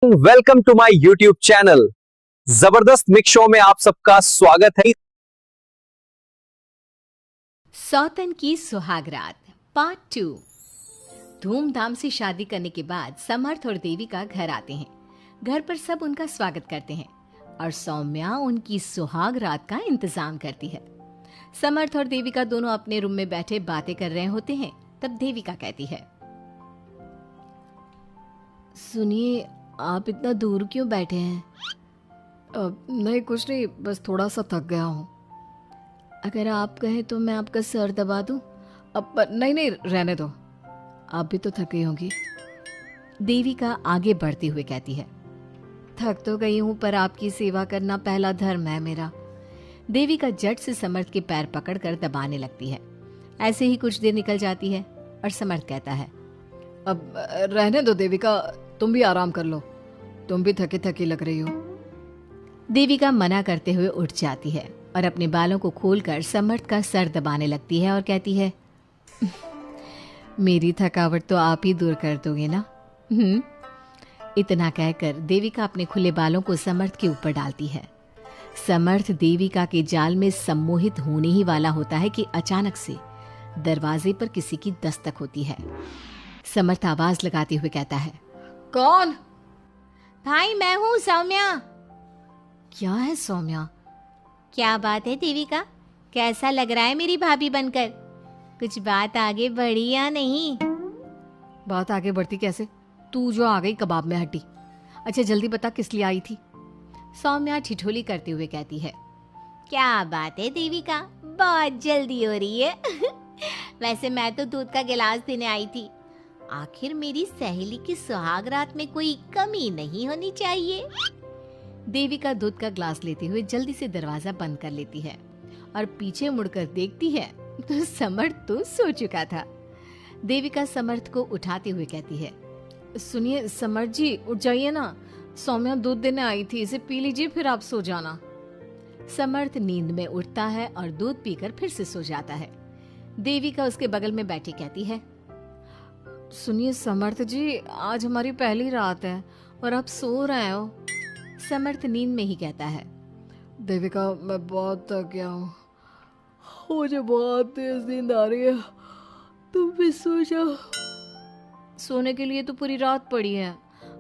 Welcome to my YouTube channel. जबरदस्त mix show में आप सबका स्वागत है। सौतन की सुहागरात पार्ट 2। धूमधाम से शादी करने के बाद समर्थ और देविका घर आते हैं। घर पर सब उनका स्वागत करते हैं और सौम्या उनकी सुहागरात का इंतजाम करती है। समर्थ और देविका दोनों अपने रूम में बैठे बातें कर रहे होते हैं। तब देविका कहती है, सुनिए, आप इतना दूर क्यों बैठे हैं? नहीं, कुछ नहीं, बस थोड़ा सा थक गया हूँ। अगर आप कहें तो मैं आपका सर दबा दूं? अब नहीं, रहने दो, आप भी तो थक गई होंगी। देविका आगे बढ़ते हुए कहती है, थक तो गई हूं पर आपकी सेवा करना पहला धर्म है मेरा। देविका झट से समर्थ के पैर पकड़कर दबाने लगती है। ऐसे ही कुछ देर निकल जाती है और समर्थ कहता है, अब रहने दो देविका, तुम भी आराम कर लो, तुम भी थकी थकी लग रही हो। देविका मना करते हुए उठ जाती है और अपने बालों को खोलकर समर्थ का सर दबाने लगती है और कहती है, मेरी थकावट तो आप ही दूर कर दोगे ना? इतना कहकर देविका अपने खुले बालों को समर्थ के ऊपर डालती है। समर्थ देविका के जाल में सम्मोहित होने ही वाला होता है कि अचानक से दरवाजे पर किसी की दस्तक होती है। समर्थ आवाज लगाते हुए कहता है, कौन? भाई, मैं हूँ सौम्या। क्या है सौम्या? क्या बात है देविका, कैसा लग रहा है मेरी भाभी बनकर? कुछ बात आगे बढ़ी या नहीं? बात आगे बढ़ती कैसे? तू जो आ गई कबाब में हड्डी। अच्छा जल्दी बता, किस लिए आई थी? सौम्या ठिठोली करते हुए कहती है, क्या बात है देविका, बहुत जल्दी हो रही है। वैसे मैं तो दूध का गिलास देने आई थी। आखिर मेरी सहेली की सुहागरात में कोई कमी नहीं होनी चाहिए। देविका दूध का ग्लास लेते हुए जल्दी से दरवाजा बंद कर लेती है और पीछे मुड़कर देखती है तो समर्थ तो सो चुका था। देविका समर्थ को उठाते हुए कहती है, सुनिए समर्थ जी, उठ जाइए ना, सौम्या दूध देने आई थी, इसे पी लीजिए फिर आप सो जाना। समर्थ नींद में उठता है और दूध पीकर फिर से सो जाता है। देविका उसके बगल में बैठी कहती है, सुनिए समर्थ जी, आज हमारी पहली रात है और आप सो रहे हो। समर्थ नींद में ही कहता है, देविका मैं बहुत थक गया हूँ, मुझे बहुत तेज नींद आ रही है, तुम भी सो जाओ। सोने के लिए तो पूरी रात पड़ी है,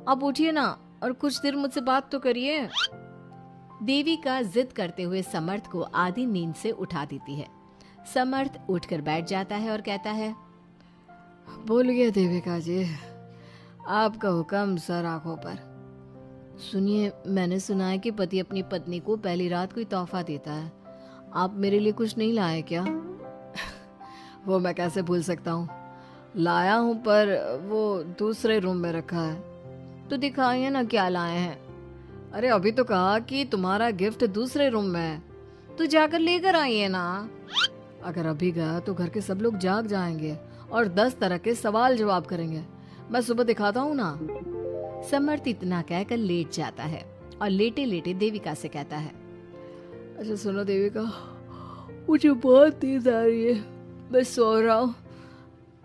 आप उठिए ना और कुछ देर मुझसे बात तो करिए। देविका जिद करते हुए समर्थ को आधी नींद से उठा देती है। समर्थ उठकर बैठ जाता है और कहता है, बोलिए देविका जी, आपका हुक्म सर आंखों पर। सुनिए, मैंने सुना है कि पति अपनी पत्नी को पहली रात कोई तोहफा देता है, आप मेरे लिए कुछ नहीं लाए क्या? वो मैं कैसे भूल सकता हूँ, लाया हूँ पर वो दूसरे रूम में रखा है। तो दिखाइए ना क्या लाए हैं। अरे अभी तो कहा कि तुम्हारा गिफ्ट दूसरे रूम में है, तो जाकर लेकर आइए ना। अगर अभी गया तो घर के सब लोग जाग जाएंगे और 10 तरह के सवाल जवाब करेंगे। मैं सुबह दिखाता हूँ ना। समर्थ इतना कहकर लेट जाता है और लेटे लेटे देविका से कहता है, अच्छा सुनो देविका, मुझे बहुत नींद आ रही है, मैं सो रहा हूँ,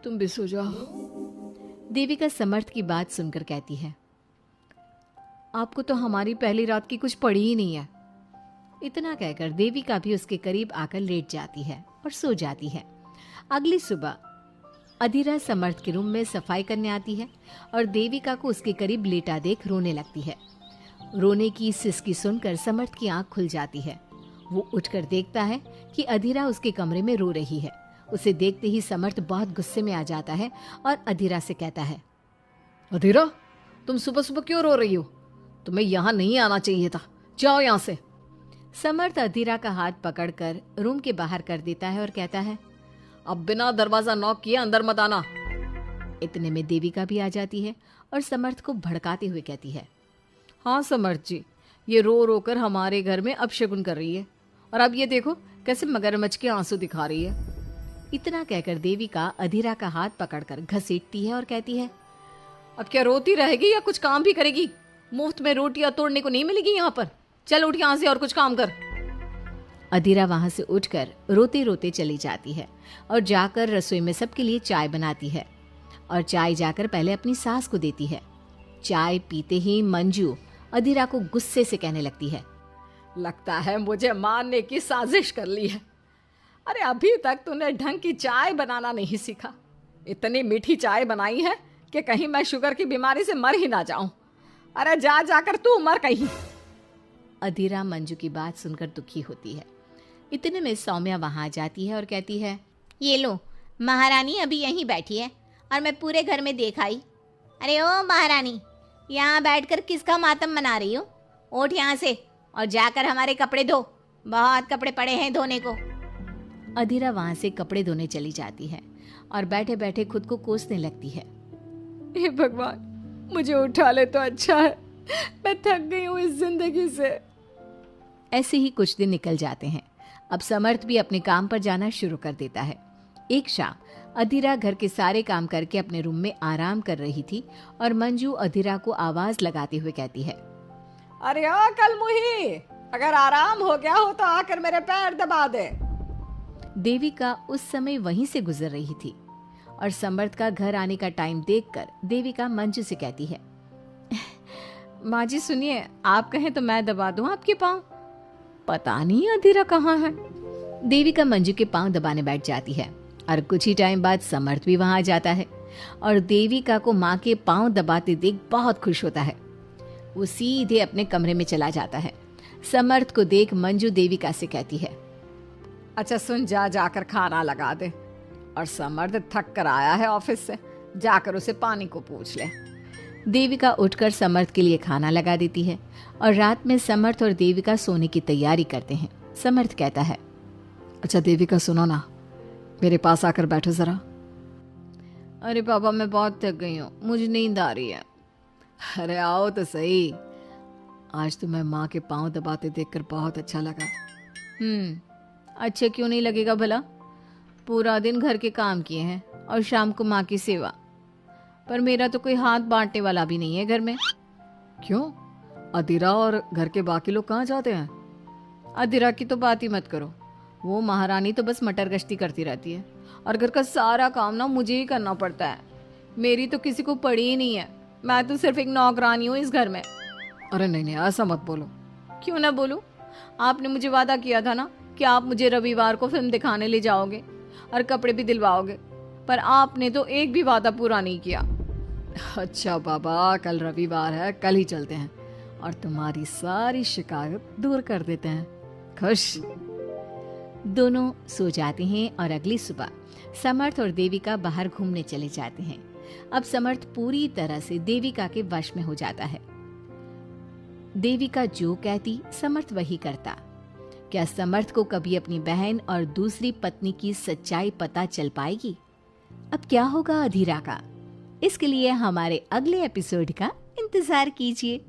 तुम भी सो जाओ। देविका समर्थ की बात सुनकर कहती है, आपको तो हमारी पहली रात की कुछ पड़ी ही नहीं है। इतना कहकर देविका भी उसके करीब आकर लेट जाती है और सो जाती है। अगली सुबह अधीरा समर्थ के रूम में सफाई करने आती है और देविका को उसके करीब लेटा देख रोने लगती है। रोने की सिसकी सुनकर समर्थ की आंख खुल जाती है। वो उठकर देखता है कि अधीरा उसके कमरे में रो रही है। उसे देखते ही समर्थ बहुत गुस्से में आ जाता है और अधीरा से कहता है, अधीरा, तुम सुबह सुबह क्यों रो रही हो? तुम्हें यहाँ नहीं आना चाहिए था, जाओ यहाँ से। समर्थ अधीरा का हाथ पकड़कर रूम के बाहर कर देता है और कहता है, अब बिना दरवाजा नॉक किए अंदर मत आना। इतने में देविका भी आ जाती है और समर्थ को भड़काते हुए कहती है, हाँ समर्थ जी, ये रो रो कर हमारे घर में अपशगुन कर रही है और अब ये देखो कैसे मगरमच्छ के आंसू दिखा रही है। इतना कहकर देविका अधीरा का हाथ पकड़कर घसीटती है और कहती है, अब क्या रोती रहेगी या कुछ काम भी करेगी? मुफ्त में रोटियां तोड़ने को नहीं मिलेगी यहाँ पर। चल उठ यहाँ से और कुछ काम कर। अधीरा वहां से उठकर रोते रोते चली जाती है और जाकर रसोई में सबके लिए चाय बनाती है और चाय जाकर पहले अपनी सास को देती है। चाय पीते ही मंजू अधीरा को गुस्से से कहने लगती है, लगता है मुझे मारने की साजिश कर ली है। अरे अभी तक तूने ढंग की चाय बनाना नहीं सीखा। इतनी मीठी चाय बनाई है कि कहीं मैं शुगर की बीमारी से मर ही ना जाऊं। अरे जा जाकर तू मर कहीं। अधीरा मंजू की बात सुनकर दुखी होती है। इतने में सौम्या वहां आ जाती है और कहती है, ये लो, महारानी अभी यहीं बैठी है और मैं पूरे घर में देख आई। अरे ओ महारानी, यहाँ बैठकर किसका मातम मना रही हो? उठ यहाँ से और जाकर हमारे कपड़े धो, बहुत कपड़े पड़े हैं धोने को। अधीरा वहां से कपड़े धोने चली जाती है और बैठे बैठे खुद को कोसने लगती है। हे भगवान, मुझे उठा ले तो अच्छा है, मैं थक गई हूँ इस जिंदगी से। ऐसे ही कुछ दिन निकल जाते हैं। अब समर्थ भी अपने काम पर जाना शुरू कर देता है। एक शाम अधीरा घर के सारे काम करके अपने रूम में आराम कर रही थी और मंजू अधीरा को आवाज लगाते हुए कहती है, अरे ओ कलमुही, अगर आराम हो गया हो तो आकर मेरे पैर दबा दे। देविका उस समय वहीं से गुजर रही थी और समर्थ का घर आने का टाइम देखकर देविका मंजू से कहती है, माँ जी सुनिए, आप कहें तो मैं दबा दूं आपके पाँव। पता नहीं अधीरा कहाँ है। देविका मंजू के पांव दबाने बैठ जाती है और कुछ ही टाइम बाद समर्थ भी वहां आ जाता है और देविका को माँ के पांव दबाते देख बहुत खुश होता है। वो सीधे अपने कमरे में चला जाता है। समर्थ को देख मंजू देविका से कहती है, अच्छा सुन, जा जाकर खाना लगा दे। और समर्थ थक कर आया है ऑफिस से, जाकर उसे पानी को पूछ ले। देविका उठकर समर्थ के लिए खाना लगा देती है और रात में समर्थ और देविका सोने की तैयारी करते हैं। समर्थ कहता है, अच्छा देविका सुनो ना, मेरे पास आकर बैठो जरा। अरे पापा, मैं बहुत थक गई हूँ, मुझे नींद आ रही है। अरे आओ तो सही, आज तो मैं माँ के पाँव दबाते देखकर बहुत अच्छा लगा। अच्छा क्यों नहीं लगेगा भला? पूरा दिन घर के काम किए हैं और शाम को माँ की सेवा। पर मेरा तो कोई हाथ बांटने वाला भी नहीं है घर में। क्यों? अधीरा और घर के बाकी लोग कहाँ जाते हैं? अधीरा की तो बात ही मत करो, वो महारानी तो बस मटर गश्ती करती रहती है और घर का सारा काम ना मुझे ही करना पड़ता है। मेरी तो किसी को पड़ी ही नहीं है, मैं तो सिर्फ एक नौकरानी हूँ इस घर में। अरे नहीं नहीं, ऐसा मत बोलो। क्यों ना बोलूं? आपने मुझे वादा किया था ना कि आप मुझे रविवार को फिल्म दिखाने ले जाओगे और कपड़े भी दिलवाओगे, पर आपने तो एक भी वादा पूरा नहीं किया। अच्छा बाबा, कल रविवार है, कल ही चलते हैं और तुम्हारी सारी शिकायत दूर कर देते हैं। खुश? दोनों सो जाते हैं और अगली सुबह समर्थ और देविका बाहर घूमने चले जाते हैं। अब समर्थ पूरी तरह से देविका के वश में हो जाता है। देविका जो कहती समर्थ वही करता। क्या समर्थ को कभी अपनी बहन और दूसरी पत्नी की सच्चाई पता चल पाएगी? अब क्या होगा अधीरा का? इसके लिए हमारे अगले एपिसोड का इंतजार कीजिए।